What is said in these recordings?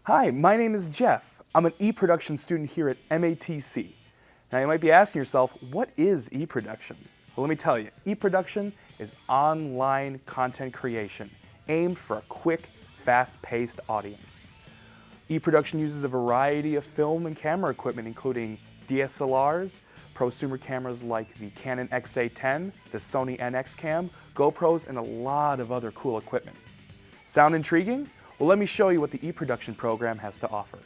Hi, my name is Jeff. I'm an e-production student here at MATC. Now you might be asking yourself, what is e-production? Well, let me tell you, e-production is online content creation aimed for a quick, fast-paced audience. E-production uses a variety of film and camera equipment including DSLRs, prosumer cameras like the Canon XA10, the Sony NX Cam, GoPros, and a lot of other cool equipment. Sound intriguing? Well, let me show you what the e-production program has to offer.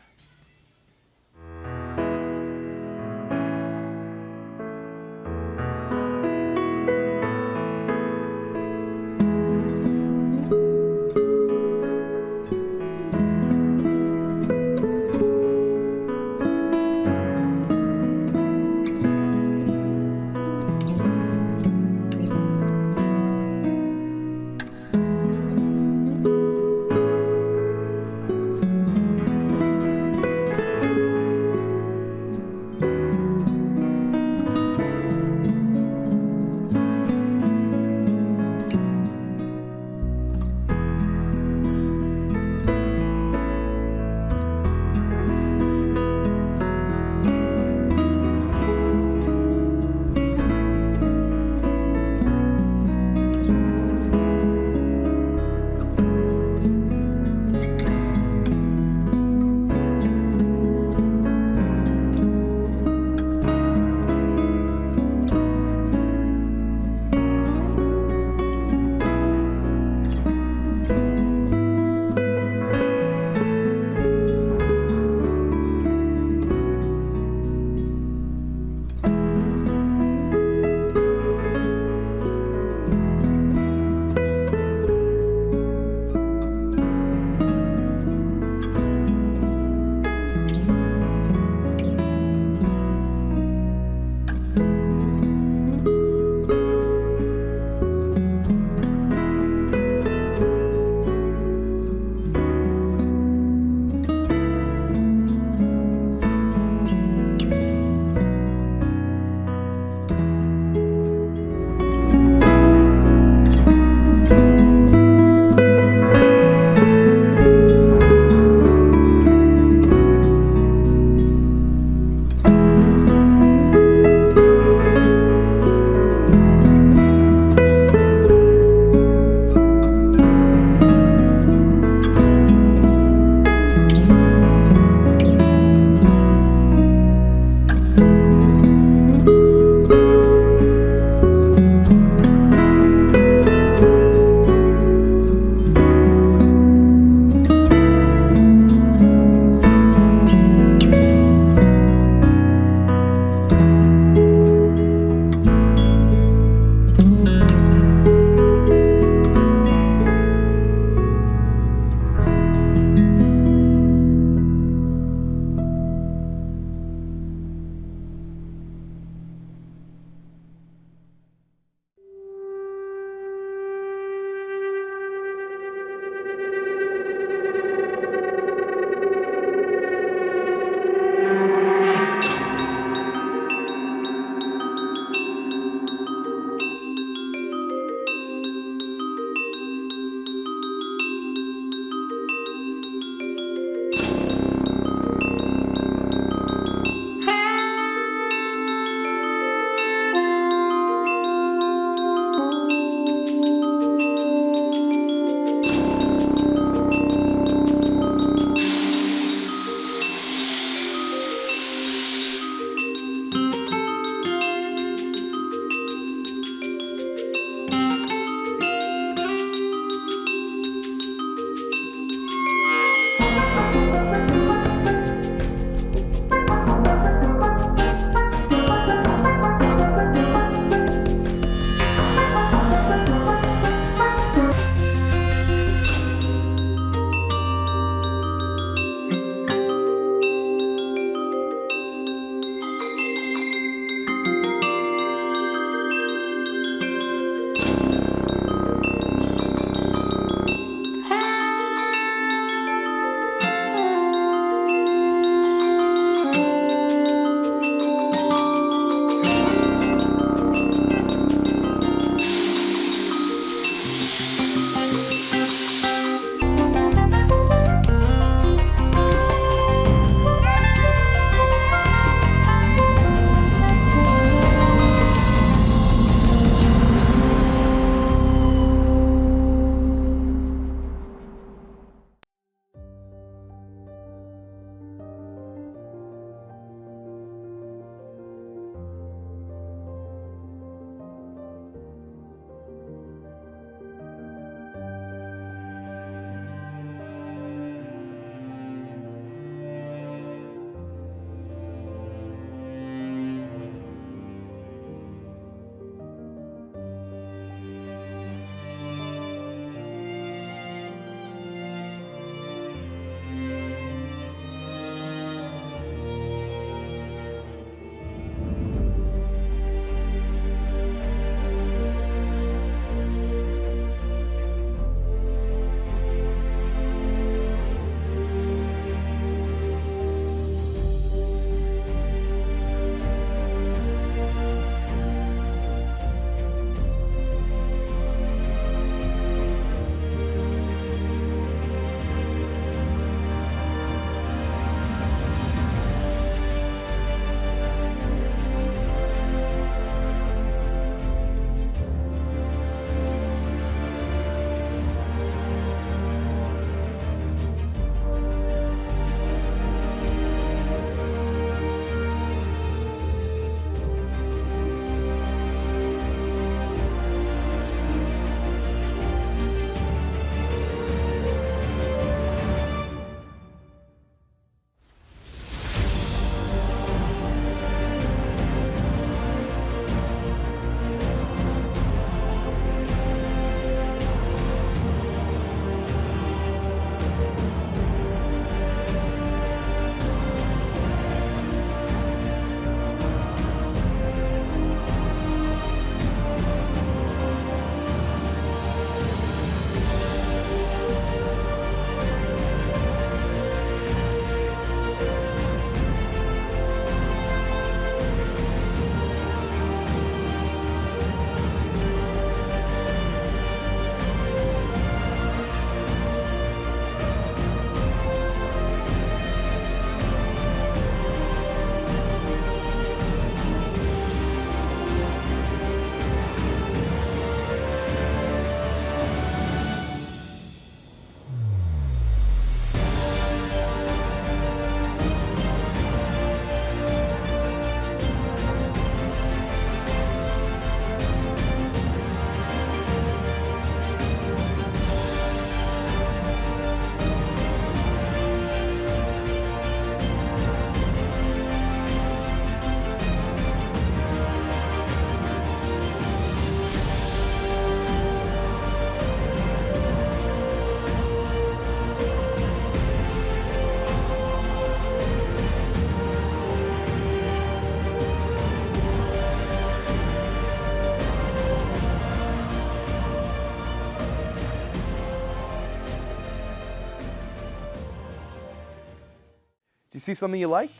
You see something you liked?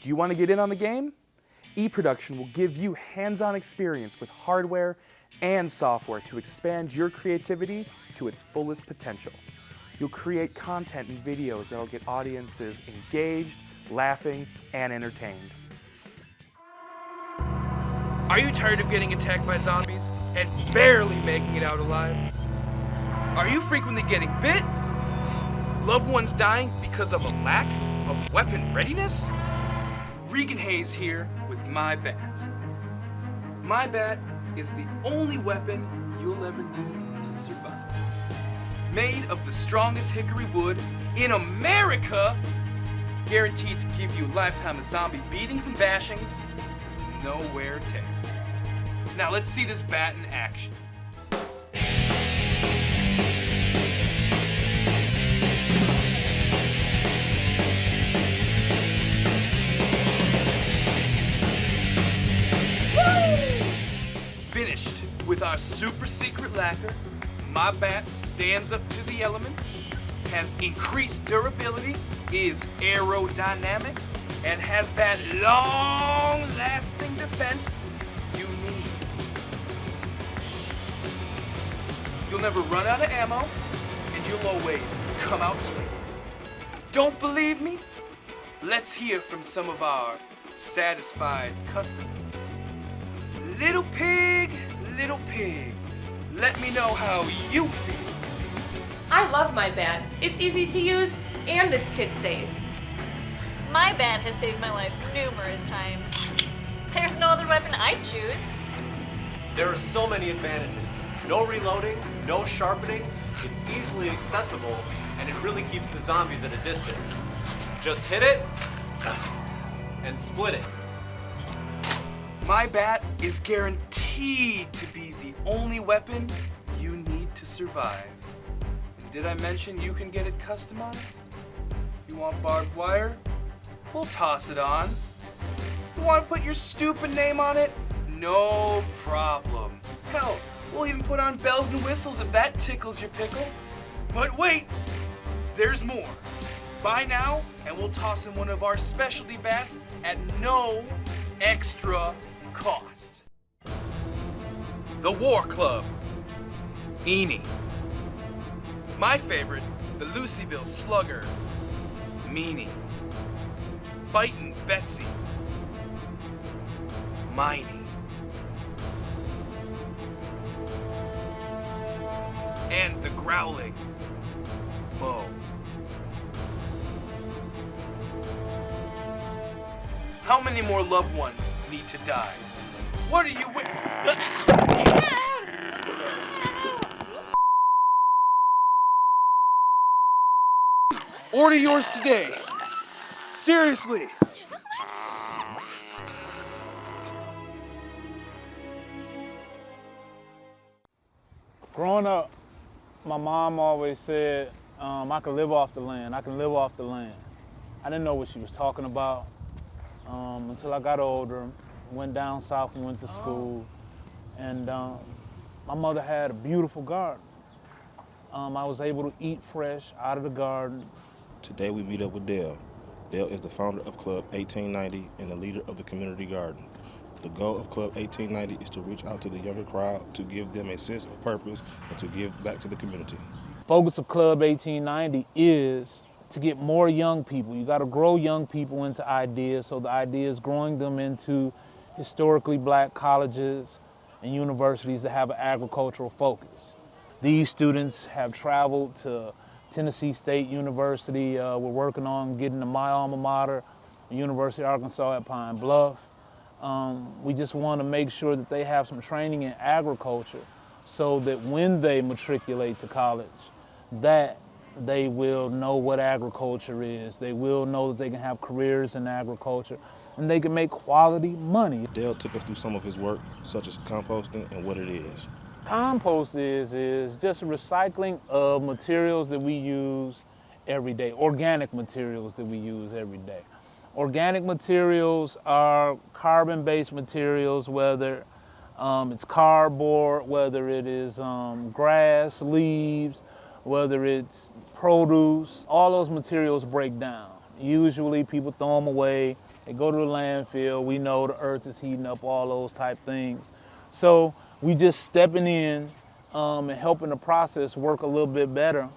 Do you want to get in on the game? E-production will give you hands-on experience with hardware and software to expand your creativity to its fullest potential. You'll create content and videos that'll get audiences engaged, laughing, and entertained. Are you tired of getting attacked by zombies and barely making it out alive? Are you frequently getting bit? Loved ones dying because of a lack of weapon readiness? Regan Hayes here with My Bat. My Bat is the only weapon you'll ever need to survive. Made of the strongest hickory wood in America, guaranteed to give you a lifetime of zombie beatings and bashings, no wear or tear. Now let's see this bat in action. Finished with our super secret lacquer, My Bat stands up to the elements, has increased durability, is aerodynamic, and has that long-lasting defense you need. You'll never run out of ammo, and you'll always come out swinging. Don't believe me? Let's hear from some of our satisfied customers. Little pig, let me know how you feel. I love My Bat. It's easy to use and it's kid safe. My bat has saved my life numerous times. There's no other weapon I'd choose. There are so many advantages. No reloading, no sharpening, it's easily accessible, and it really keeps the zombies at a distance. Just hit it and split it. My Bat is guaranteed to be the only weapon you need to survive. And did I mention you can get it customized? You want barbed wire? We'll toss it on. You want to put your stupid name on it? No problem. Hell, we'll even put on bells and whistles if that tickles your pickle. But wait, there's more. Buy now, and we'll toss in one of our specialty bats at no extra cost. The War Club. Eenie. My favorite, the Lucyville Slugger. Meanie. Bitin' Betsy. Miney. And the Growling Mo. How many more loved ones need to die? What are you Order yours today. Seriously. Growing up, my mom always said, I can live off the land, I can live off the land. I didn't know what she was talking about until I got older, went down south and went to school. And my mother had a beautiful garden. I was able to eat fresh out of the garden. Today we meet up with Dale. Dale is the founder of Club 1890 and the leader of the community garden. The goal of Club 1890 is to reach out to the younger crowd, to give them a sense of purpose, and to give back to the community. Focus of Club 1890 is to get more young people. You got to grow young people into ideas, so the idea is growing them into historically black colleges and universities that have an agricultural focus. These students have traveled to Tennessee State University. We're working on getting to my alma mater, the University of Arkansas at Pine Bluff. We just want to make sure that they have some training in agriculture so that when they matriculate to college, that they will know what agriculture is. They will know that they can have careers in agriculture and they can make quality money. Dale took us through some of his work, such as composting and what it is. Compost is just recycling of materials that we use every day, organic materials that we use every day. Organic materials are carbon-based materials, whether it's cardboard, whether it is grass, leaves, whether it's produce. All those materials break down. Usually people throw them away, they go to the landfill. We know the earth is heating up, all those type things. So we just stepping in and helping the process work a little bit better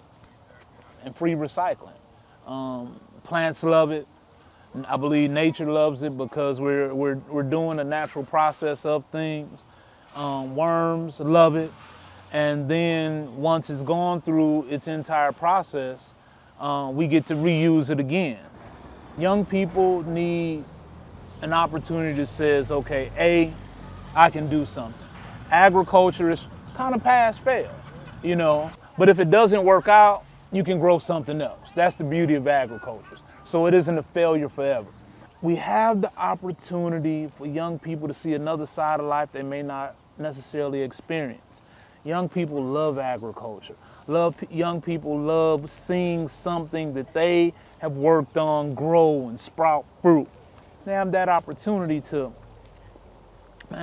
and free recycling. Plants love it. I believe nature loves it because we're doing a natural process of things. Worms love it. And then once it's gone through its entire process, we get to reuse it again. Young people need an opportunity that says, okay, I can do something. Agriculture is kind of pass fail, but if it doesn't work out, you can grow something else. That's the beauty of agriculture. So it isn't a failure forever. We have the opportunity for young people to see another side of life they may not necessarily experience. Young people love agriculture. Young people love seeing something that they have worked on grow and sprout fruit. They have that opportunity to,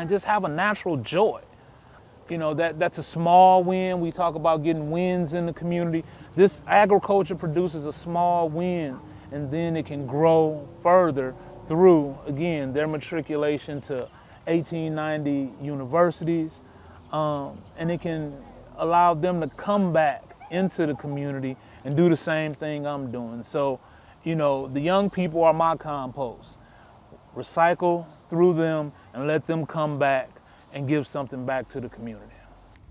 just have a natural joy. That's a small win. We talk about getting wins in the community. This agriculture produces a small win, and then it can grow further through, again, their matriculation to 1890 universities, and it can allow them to come back into the community and do the same thing I'm doing. So, the young people are my compost. Recycle through them and let them come back and give something back to the community.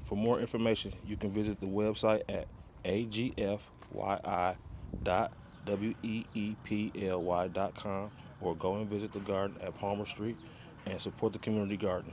For more information, you can visit the website at agfyi.weeply.com or go and visit the garden at Palmer Street and support the community garden.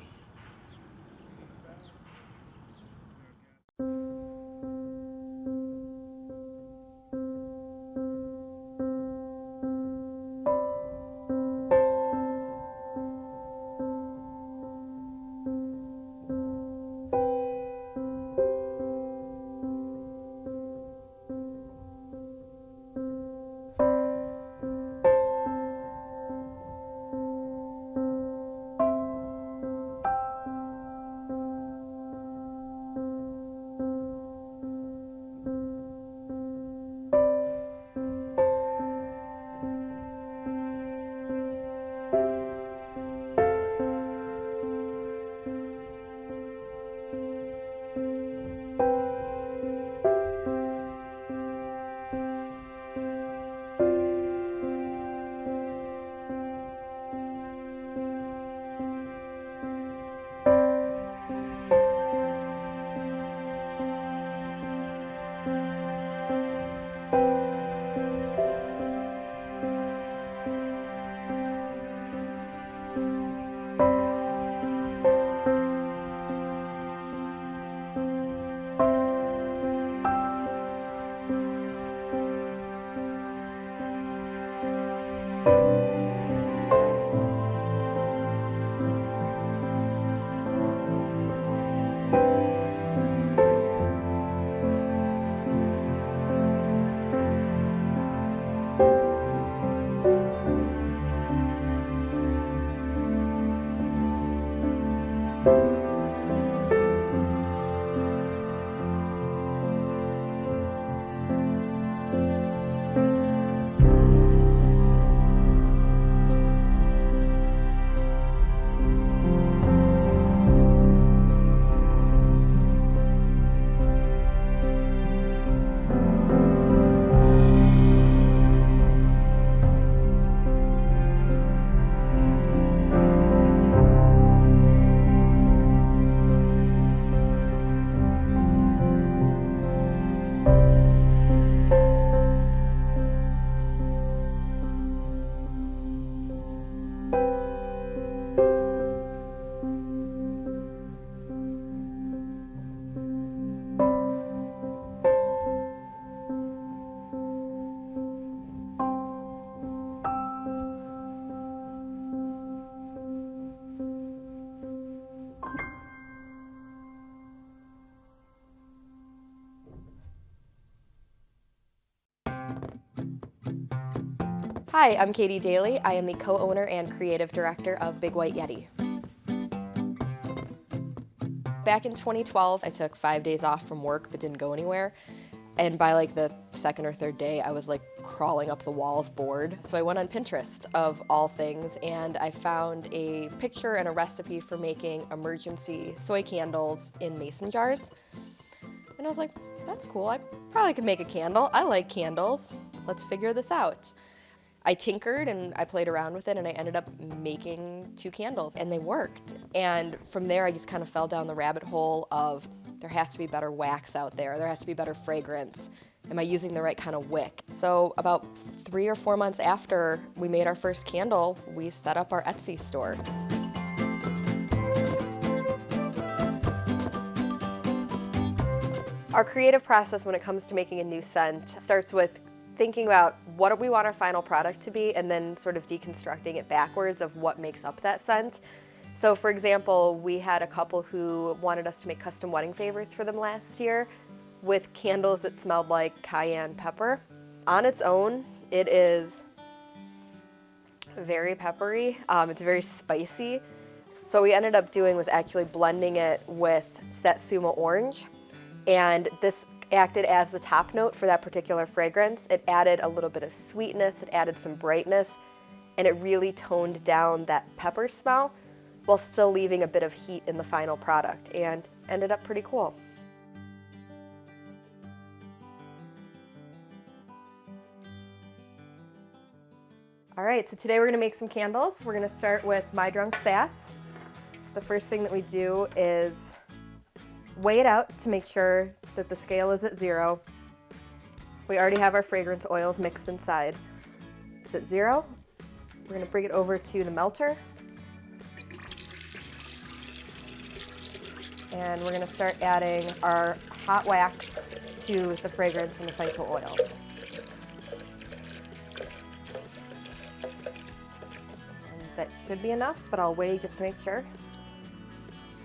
Hi, I'm Katie Daly. I am the co-owner and creative director of Big White Yeti. Back in 2012, I took 5 days off from work but didn't go anywhere. And by like the second or third day, I was like crawling up the walls bored. So I went on Pinterest of all things, and I found a picture and a recipe for making emergency soy candles in mason jars. And I was like, that's cool. I probably could make a candle. I like candles. Let's figure this out. I tinkered and I played around with it, and I ended up making 2 candles, and they worked. And from there, I just kind of fell down the rabbit hole of there has to be better wax out there. There has to be better fragrance. Am I using the right kind of wick? So about 3 or 4 months after we made our first candle, we set up our Etsy store. Our creative process when it comes to making a new scent starts with thinking about what do we want our final product to be, and then sort of deconstructing it backwards of what makes up that scent. So for example, we had a couple who wanted us to make custom wedding favors for them last year with candles that smelled like cayenne pepper. On its own, it is very peppery. It's very spicy. So what we ended up doing was actually blending it with Satsuma orange, and this acted as the top note for that particular fragrance. It added a little bit of sweetness, it added some brightness, and it really toned down that pepper smell while still leaving a bit of heat in the final product, and ended up pretty cool. All right, so today we're gonna make some candles. We're gonna start with My Drunk Sass. The first thing that we do is weigh it out to make sure that the scale is at 0. We already have our fragrance oils mixed inside. It's at 0. We're gonna bring it over to the melter. And we're gonna start adding our hot wax to the fragrance and essential oils. And that should be enough, but I'll weigh just to make sure.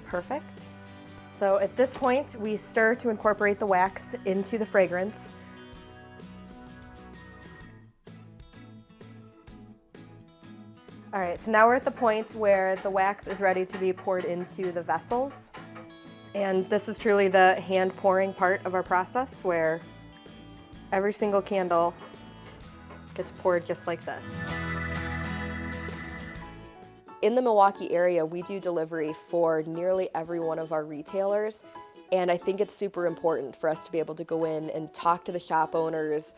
Perfect. So at this point, we stir to incorporate the wax into the fragrance. All right, so now we're at the point where the wax is ready to be poured into the vessels. And this is truly the hand pouring part of our process, where every single candle gets poured just like this. In the Milwaukee area, we do delivery for nearly every one of our retailers, and I think it's super important for us to be able to go in and talk to the shop owners,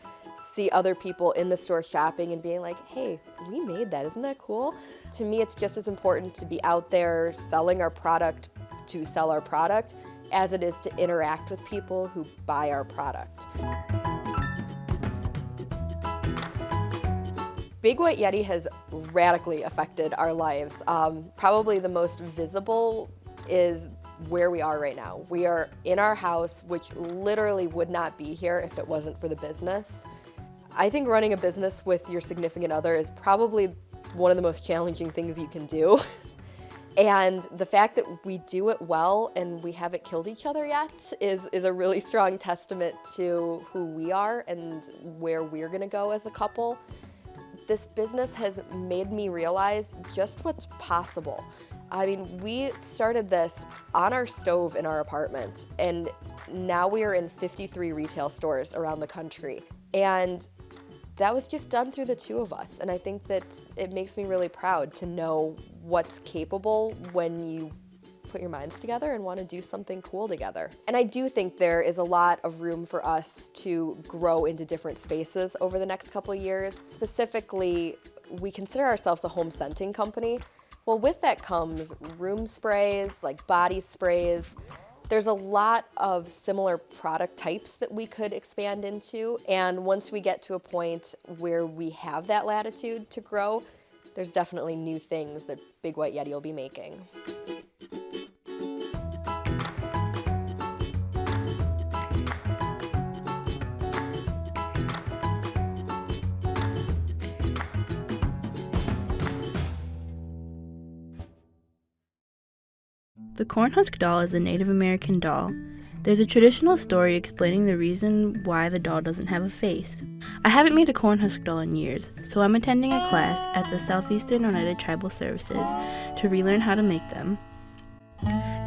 see other people in the store shopping and being like, hey, we made that, isn't that cool? To me, it's just as important to be out there selling our product to sell our product as it is to interact with people who buy our product. Big White Yeti has radically affected our lives. Probably the most visible is where we are right now. We are in our house, which literally would not be here if it wasn't for the business. I think running a business with your significant other is probably one of the most challenging things you can do. And the fact that we do it well and we haven't killed each other yet is a really strong testament to who we are and where we're gonna go as a couple. This business has made me realize just what's possible. I mean, we started this on our stove in our apartment, and now we are in 53 retail stores around the country. And that was just done through the 2 of us. And I think that it makes me really proud to know what's capable when you put your minds together and want to do something cool together. And I do think there is a lot of room for us to grow into different spaces over the next couple of years. Specifically, we consider ourselves a home scenting company. Well, with that comes room sprays, like body sprays. There's a lot of similar product types that we could expand into. And once we get to a point where we have that latitude to grow, there's definitely new things that Big White Yeti will be making. The Cornhusk doll is a Native American doll. There's a traditional story explaining the reason why the doll doesn't have a face. I haven't made a Cornhusk doll in years, so I'm attending a class at the Southeastern United Tribal Services to relearn how to make them.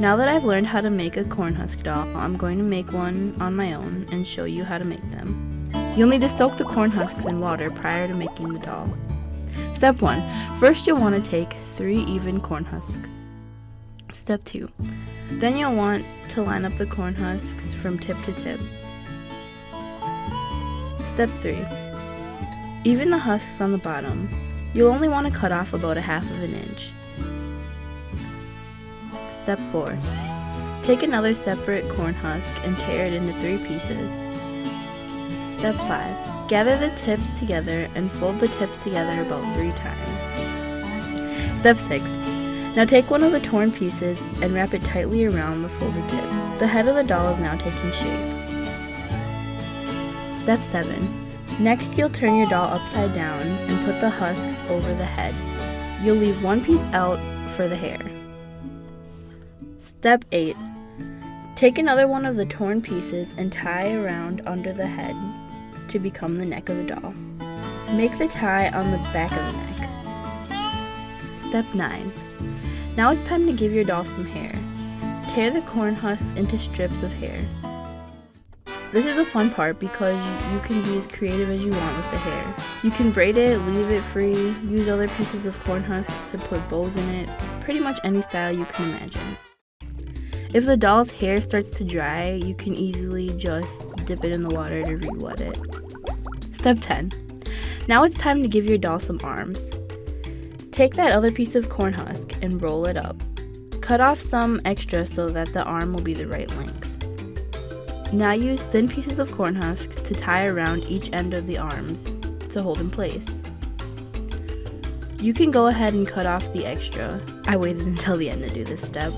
Now that I've learned how to make a corn husk doll, I'm going to make one on my own and show you how to make them. You'll need to soak the corn husks in water prior to making the doll. Step 1. First you'll want to take 3 even corn husks. Step 2. Then you'll want to line up the corn husks from tip to tip. Step 3. Even the husks on the bottom. You'll only want to cut off about 1/2 inch. Step 4. Take another separate corn husk and tear it into 3 pieces. Step 5. Gather the tips together and fold the tips together about 3 times. Step 6. Now take one of the torn pieces and wrap it tightly around the folded tips. The head of the doll is now taking shape. Step 7. Next you'll turn your doll upside down and put the husks over the head. You'll leave one piece out for the hair. Step 8. Take another one of the torn pieces and tie around under the head to become the neck of the doll. Make the tie on the back of the neck. Step 9. Now it's time to give your doll some hair. Tear the corn husks into strips of hair. This is a fun part because you can be as creative as you want with the hair. You can braid it, leave it free, use other pieces of corn husks to put bows in it, pretty much any style you can imagine. If the doll's hair starts to dry, you can easily just dip it in the water to re-wet it. Step 10. Now it's time to give your doll some arms. Take that other piece of corn husk and roll it up. Cut off some extra so that the arm will be the right length. Now use thin pieces of corn husks to tie around each end of the arms to hold in place. You can go ahead and cut off the extra. I waited until the end to do this step.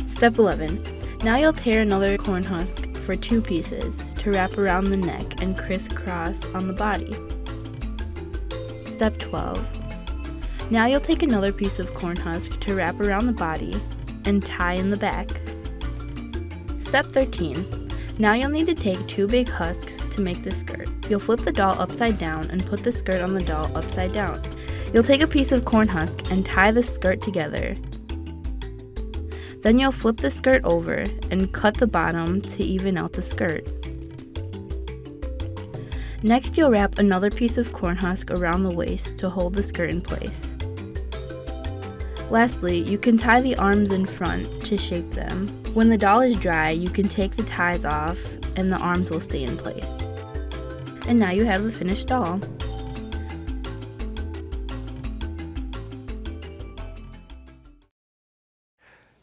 Step 11. Now you'll tear another corn husk for 2 pieces to wrap around the neck and crisscross on the body. Step 12. Now you'll take another piece of corn husk to wrap around the body and tie in the back. Step 13. Now you'll need to take 2 big husks to make the skirt. You'll flip the doll upside down and put the skirt on the doll upside down. You'll take a piece of corn husk and tie the skirt together. Then you'll flip the skirt over and cut the bottom to even out the skirt. Next you'll wrap another piece of corn husk around the waist to hold the skirt in place. Lastly, you can tie the arms in front to shape them. When the doll is dry, you can take the ties off and the arms will stay in place. And now you have the finished doll.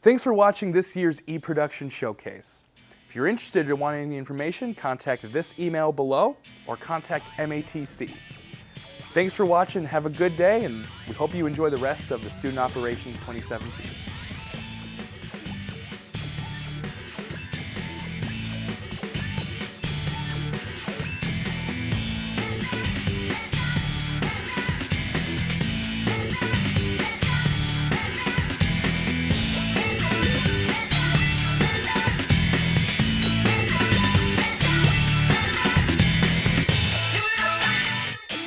Thanks for watching this year's eProduction Showcase. If you're interested in wanting any information, contact this email below or contact MATC. Thanks for watching, have a good day, and we hope you enjoy the rest of the Student Operations 2017.